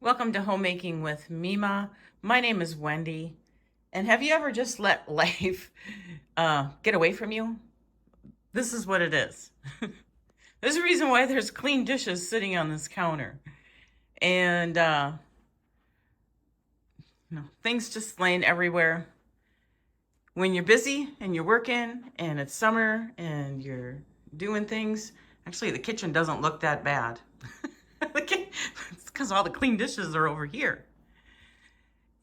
Welcome to Homemaking with Mema. My name is Wendy. And have you ever just let life get away from you? This is what it is. There's a reason why there's clean dishes sitting on this counter. And things just laying everywhere. When you're busy and you're working and it's summer and you're doing things, actually the kitchen doesn't look that bad. It's because all the clean dishes are over here.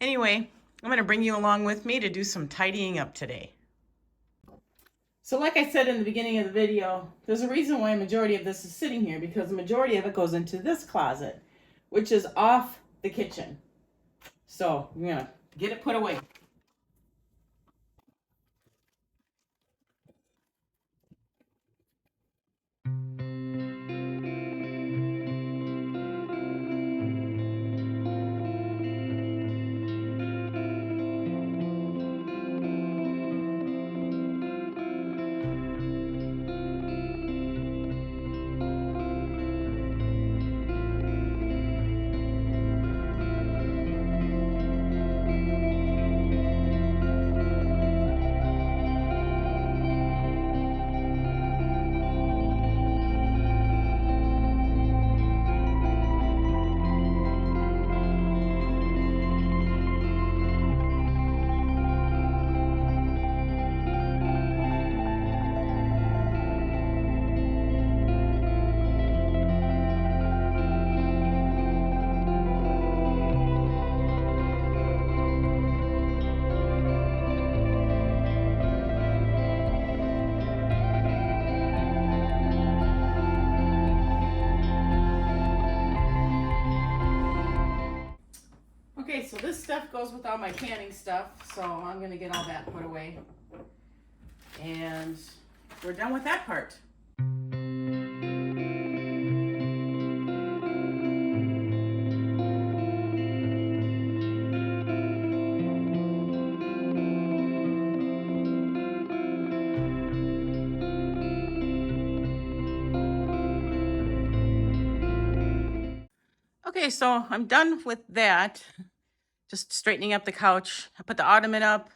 Anyway, I'm going to bring you along with me to do some tidying up today. So like I said in the beginning of the video, there's a reason why a majority of this is sitting here, because the majority of it goes into this closet, which is off the kitchen. So we're going to get it put away. Okay, so this stuff goes with all my canning stuff, so I'm going to get all that put away. And we're done with that part. Okay, so I'm done with that. Just straightening up the couch. I put the ottoman up,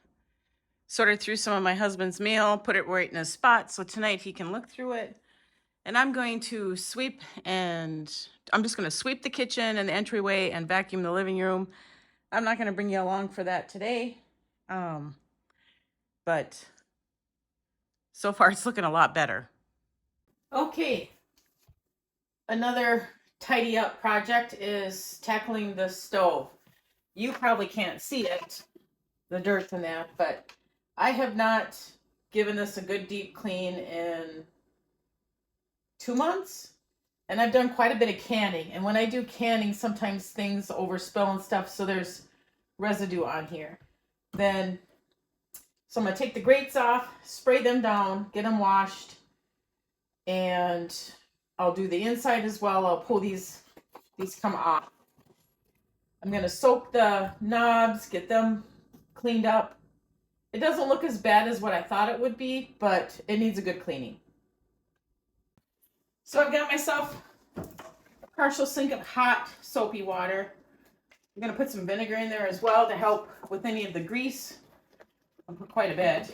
sorted through some of my husband's mail, put it right in a spot so tonight he can look through it. And I'm going to sweep, and I'm just going to sweep the kitchen and the entryway and vacuum the living room. I'm not going to bring you along for that today. But so far it's looking a lot better. Okay. Another tidy up project is tackling the stove. You probably can't see it, the dirt and that, but I have not given this a good deep clean in 2 months. And I've done quite a bit of canning. And when I do canning, sometimes things overspill and stuff, so there's residue on here. So I'm going to take the grates off, spray them down, get them washed, and I'll do the inside as well. I'll pull these come off. I'm going to soak the knobs, get them cleaned up. It doesn't look as bad as what I thought it would be, but it needs a good cleaning. So I've got myself a partial sink of hot soapy water. I'm going to put some vinegar in there as well to help with any of the grease. I'll put quite a bit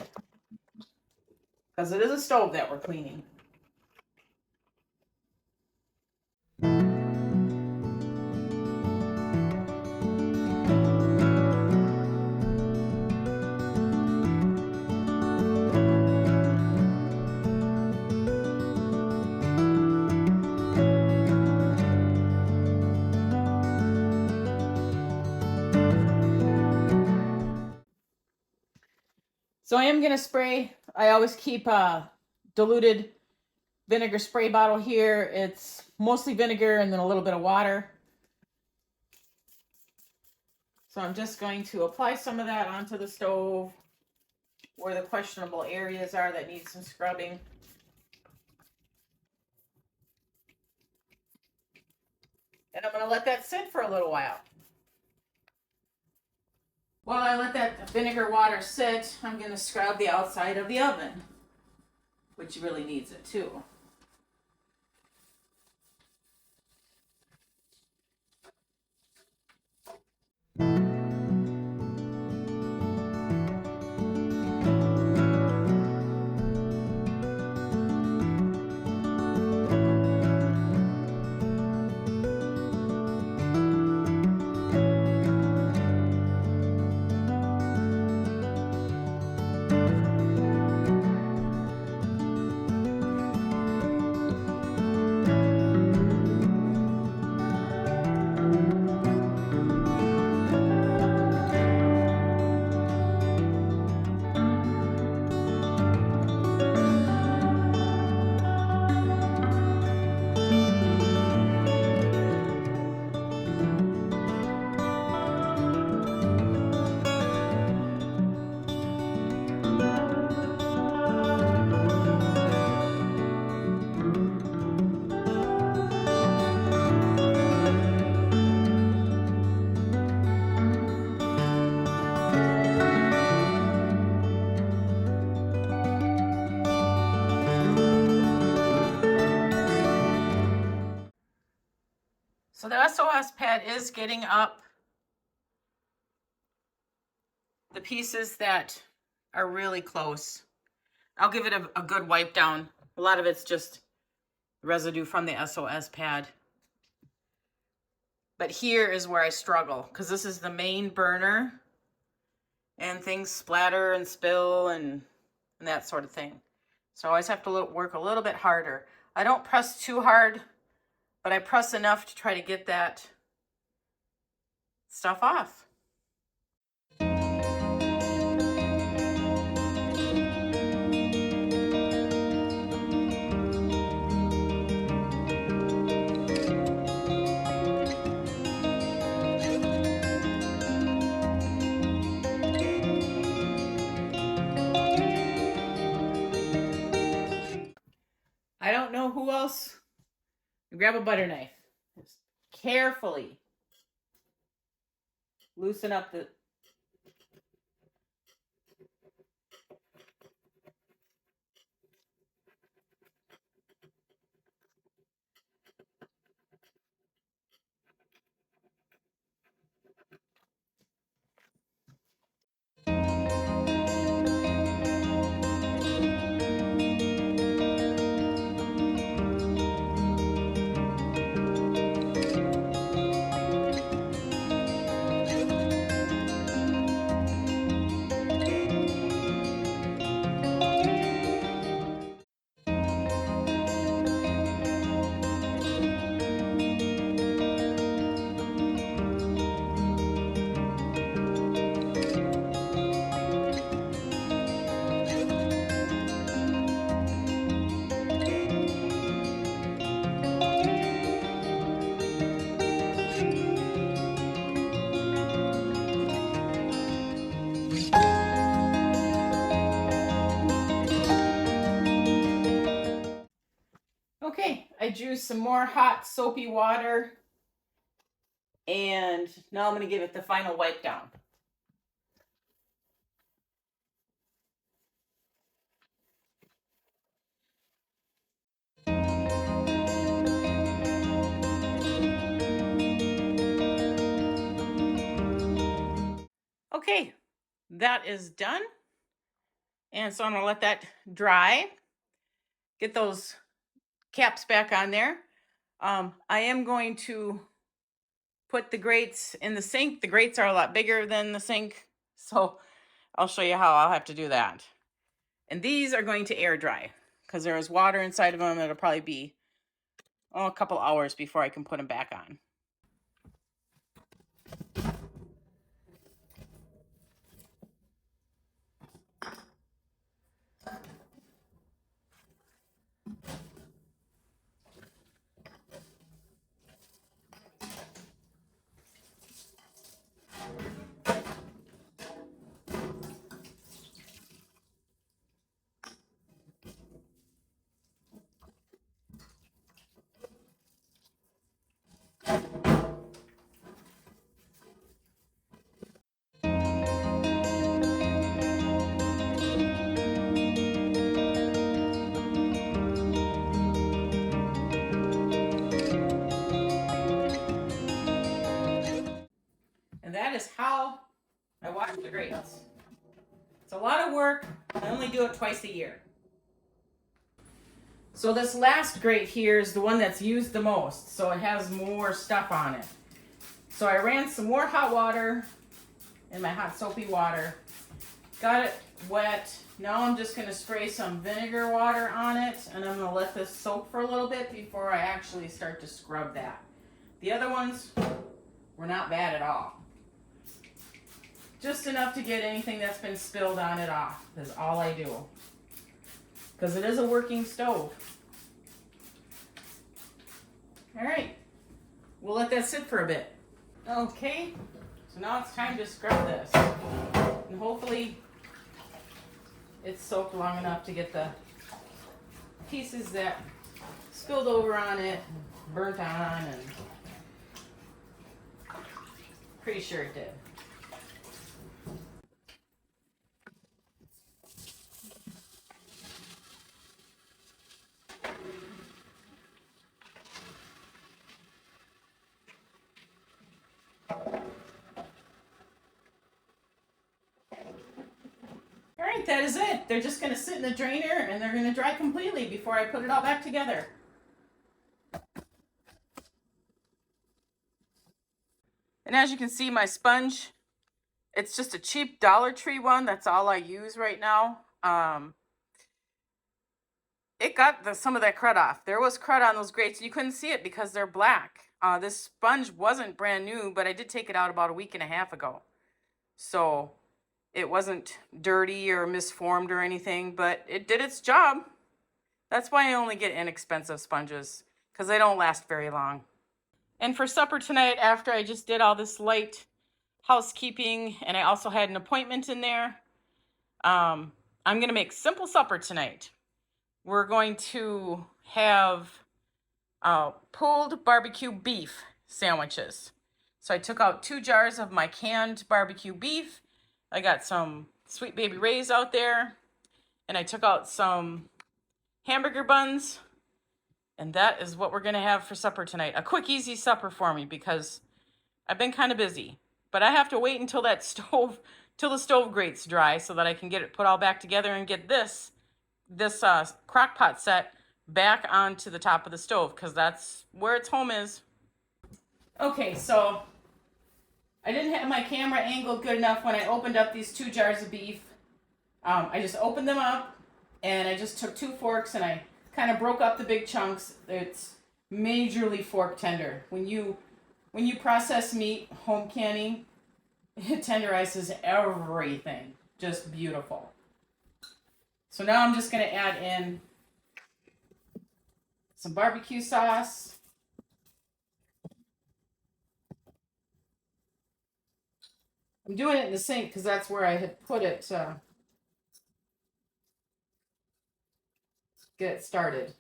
because it is a stove that we're cleaning. So I am going to spray. I always keep a diluted vinegar spray bottle here. It's mostly vinegar and then a little bit of water. So I'm just going to apply some of that onto the stove where the questionable areas are that need some scrubbing. And I'm going to let that sit for a little while. While I let that vinegar water sit, I'm going to scrub the outside of the oven, which really needs it too. SOS pad is getting up the pieces that are really close. I'll give it a good wipe down. A lot of it's just residue from the SOS pad. But here is where I struggle, because this is the main burner and things splatter and spill and that sort of thing. So I always have to work a little bit harder. I don't press too hard, but I press enough to try to get that stuff off. I don't know who else. Grab a butter knife. Just carefully loosen up the... Okay, I drew some more hot soapy water, and now I'm going to give it the final wipe down. Okay, that is done. And so I'm going to let that dry. Get those caps back on there. I am going to put the grates in the sink. The grates are a lot bigger than the sink, so I'll show you how I'll have to do that. And these are going to air dry because there is water inside of them. It'll probably be a couple hours before I can put them back on. And that is how I wash the grates. It's a lot of work. I only do it twice a year. So this last grate here is the one that's used the most, so it has more stuff on it. So I ran some more hot water in my hot soapy water, got it wet. Now I'm just going to spray some vinegar water on it, and I'm going to let this soak for a little bit before I actually start to scrub that. The other ones were not bad at all. Just enough to get anything that's been spilled on it off is all I do. Because it is a working stove. All right, we'll let that sit for a bit. Okay, so now it's time to scrub this. And hopefully it's soaked long enough to get the pieces that spilled over on it, burnt on, and pretty sure it did. that is it. They're just going to sit in the drainer and they're going to dry completely before I put it all back together. And as you can see, my sponge, it's just a cheap Dollar Tree one. That's all I use right now. It got some of that crud off. There was crud on those grates. You couldn't see it because they're black. This sponge wasn't brand new, but I did take it out about a week and a half ago. So it wasn't dirty or misformed or anything, but it did its job. That's why I only get inexpensive sponges, because they don't last very long. And for supper tonight, after I just did all this light housekeeping, and I also had an appointment in there, I'm going to make simple supper tonight. We're going to have pulled barbecue beef sandwiches. So I took out 2 jars of my canned barbecue beef. I got some Sweet Baby Ray's out there, and I took out some hamburger buns, and that is what we're going to have for supper tonight. A quick, easy supper for me because I've been kind of busy. But I have to wait until the stove grate's dry so that I can get it put all back together and get this crock pot set back onto the top of the stove, because that's where its home is. Okay, so I didn't have my camera angled good enough when I opened up these 2 jars of beef. I just opened them up and I just took 2 forks and I kind of broke up the big chunks. It's majorly fork tender. When you process meat, home canning, it tenderizes everything. Just beautiful. So now I'm just going to add in some barbecue sauce. I'm doing it in the sink because that's where I had put it to get it started.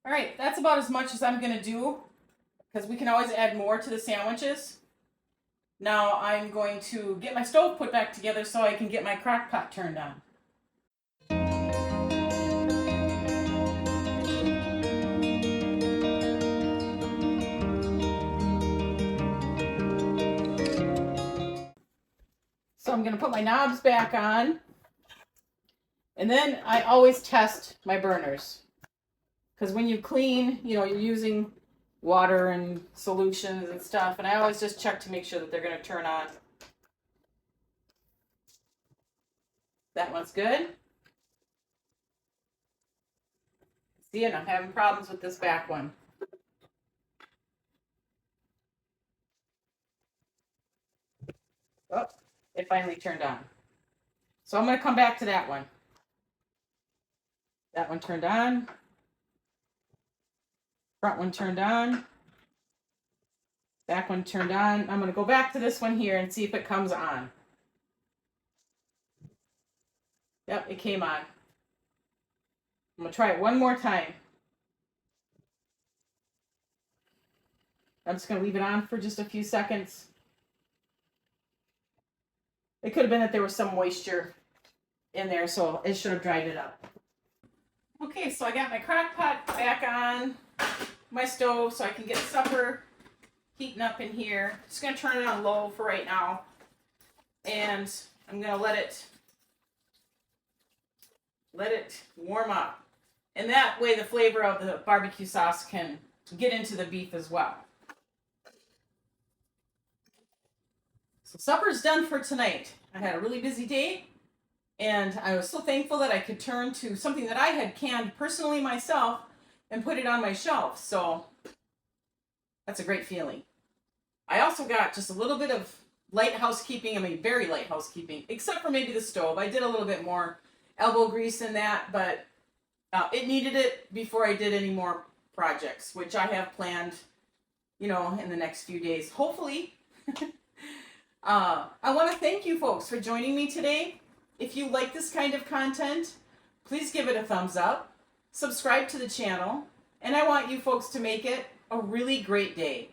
All right, that's about as much as I'm going to do because we can always add more to the sandwiches. Now I'm going to get my stove put back together so I can get my crock pot turned on. So I'm going to put my knobs back on. And then I always test my burners. Because when you clean, you're using water and solutions and stuff. And I always just check to make sure that they're going to turn on. That one's good. See, and I'm having problems with this back one. Oh, it finally turned on. So I'm going to come back to that one. That one turned on. Front one turned on. Back one turned on. I'm going to go back to this one here and see if it comes on. Yep, it came on. I'm going to try it one more time. I'm just going to leave it on for just a few seconds. It could have been that there was some moisture in there, so it should have dried it up. Okay, so I got my crock pot back on my stove so I can get supper heating up in here. Just going to turn it on low for right now. And I'm going to let it warm up. And that way the flavor of the barbecue sauce can get into the beef as well. So supper's done for tonight. I had a really busy day, and I was so thankful that I could turn to something that I had canned personally myself and put it on my shelf. So that's a great feeling. I also got just a little bit of light housekeeping. I mean, very light housekeeping, except for maybe the stove. I did a little bit more elbow grease in that, but it needed it before I did any more projects, which I have planned, in the next few days, hopefully. I want to thank you folks for joining me today. If you like this kind of content, please give it a thumbs up, subscribe to the channel, and I want you folks to make it a really great day.